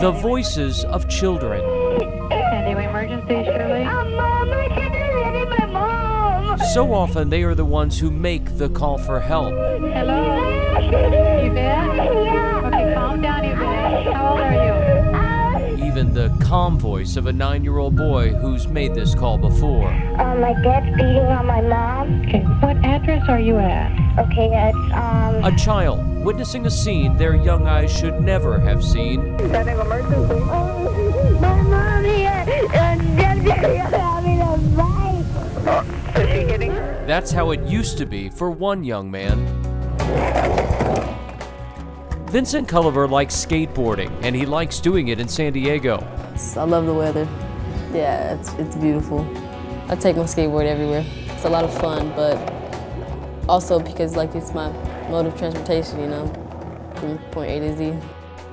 The voices of children. Emergency, Shirley. Mom, I can't get my mom. So often they are the ones who make the call for help. Hello? Yvette? Yeah. Okay, calm down, Yvette. How old are you? Even the calm voice of a 9-year-old boy who's made this call before. My dad's beating on my mom. Okay, what address are you at? Okay, it's, A child witnessing a scene their young eyes should never have seen. Sending emergency. My mom here. Having a fight. Is she hitting her? That's how it used to be for one young man. Vincent Culliver likes skateboarding, and he likes doing it in San Diego. I love the weather. Yeah, it's beautiful. I take my skateboard everywhere. It's a lot of fun, but also because it's my mode of transportation, you know, from point A to Z.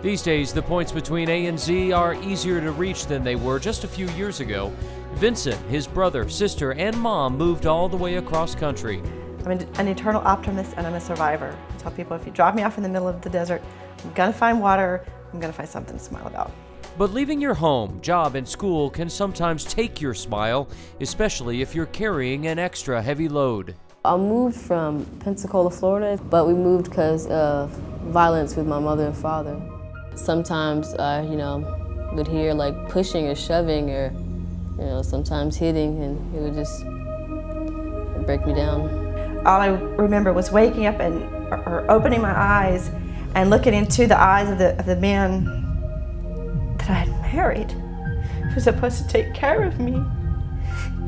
These days, the points between A and Z are easier to reach than they were just a few years ago. Vincent, his brother, sister, and mom moved all the way across country. I'm an eternal optimist and I'm a survivor. I tell people if you drop me off in the middle of the desert, I'm gonna find water, I'm gonna find something to smile about. But leaving your home, job, and school can sometimes take your smile, especially if you're carrying an extra heavy load. I moved from Pensacola, Florida, but we moved because of violence with my mother and father. Sometimes I, would hear like pushing or shoving or, sometimes hitting, and it would just break me down. All I remember was waking up or opening my eyes and looking into the eyes of the man that I had married, who was supposed to take care of me,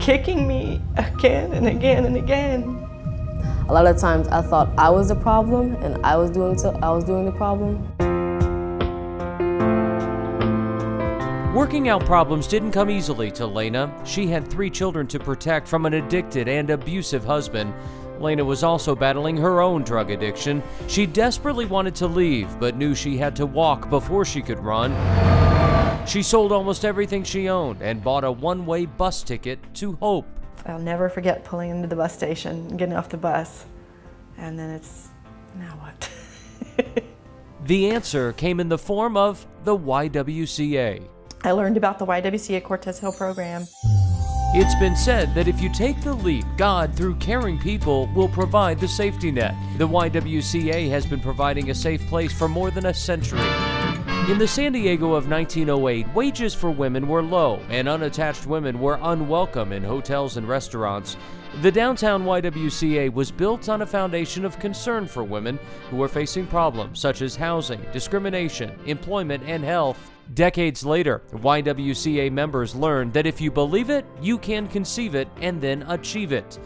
kicking me again and again and again. A lot of times I thought I was the problem and I was doing the problem. Working out problems didn't come easily to Lena. She had 3 children to protect from an addicted and abusive husband. Lena was also battling her own drug addiction. She desperately wanted to leave, but knew she had to walk before she could run. She sold almost everything she owned and bought a one-way bus ticket to hope. I'll never forget pulling into the bus station and getting off the bus. And then it's, now what? The answer came in the form of the YWCA. I learned about the YWCA Cortez Hill program. It's been said that if you take the leap, God, through caring people, will provide the safety net. The YWCA has been providing a safe place for more than a century. In the San Diego of 1908, wages for women were low, and unattached women were unwelcome in hotels and restaurants. The downtown YWCA was built on a foundation of concern for women who were facing problems such as housing, discrimination, employment, and health. Decades later, YWCA members learned that if you believe it, you can conceive it and then achieve it.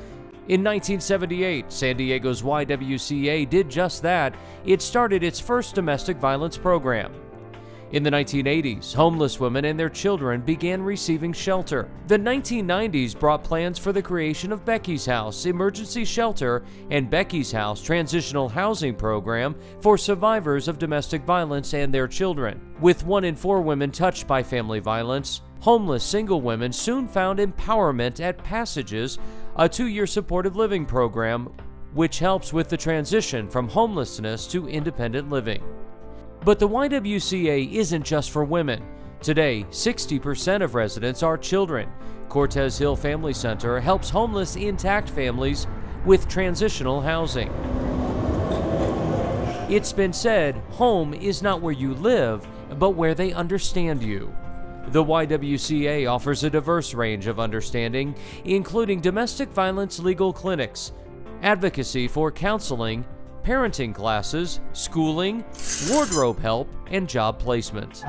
In 1978, San Diego's YWCA did just that. It started its first domestic violence program. In the 1980s, homeless women and their children began receiving shelter. The 1990s brought plans for the creation of Becky's House Emergency Shelter and Becky's House Transitional Housing Program for survivors of domestic violence and their children. With 1 in 4 women touched by family violence, homeless single women soon found empowerment at Passages, a 2-year supportive living program which helps with the transition from homelessness to independent living. But the YWCA isn't just for women. Today, 60% of residents are children. Cortez Hill Family Center helps homeless intact families with transitional housing. It's been said, home is not where you live, but where they understand you. The YWCA offers a diverse range of understanding, including domestic violence legal clinics, advocacy for counseling, parenting classes, schooling, wardrobe help, and job placement.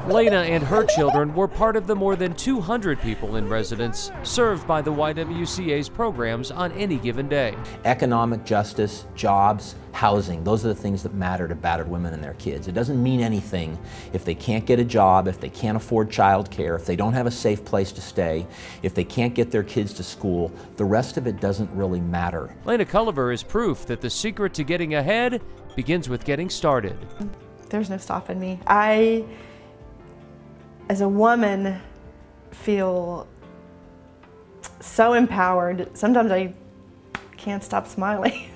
Lena and her children were part of the more than 200 people in residence served by the YWCA's programs on any given day. Economic justice, jobs, housing, those are the things that matter to battered women and their kids. It doesn't mean anything if they can't get a job, if they can't afford child care, if they don't have a safe place to stay, if they can't get their kids to school. The rest of it doesn't really matter. Lena Culliver is proof that the secret to getting ahead begins with getting started. There's no stopping me. I, as a woman, feel so empowered. Sometimes I can't stop smiling.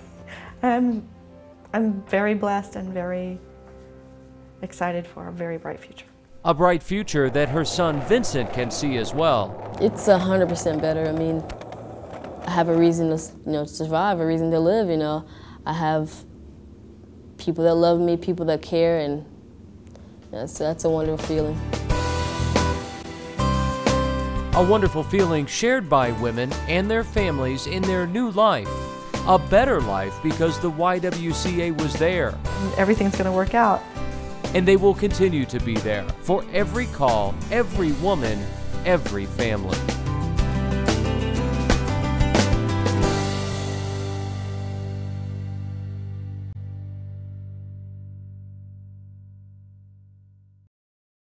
I'm very blessed and very excited for a very bright future. A bright future that her son Vincent can see as well. It's 100% better. I mean, I have a reason to, survive, a reason to live. I have people that love me, people that care, and that's a wonderful feeling. A wonderful feeling shared by women and their families in their new life. A better life because the YWCA was there. Everything's going to work out. And they will continue to be there for every call, every woman, every family.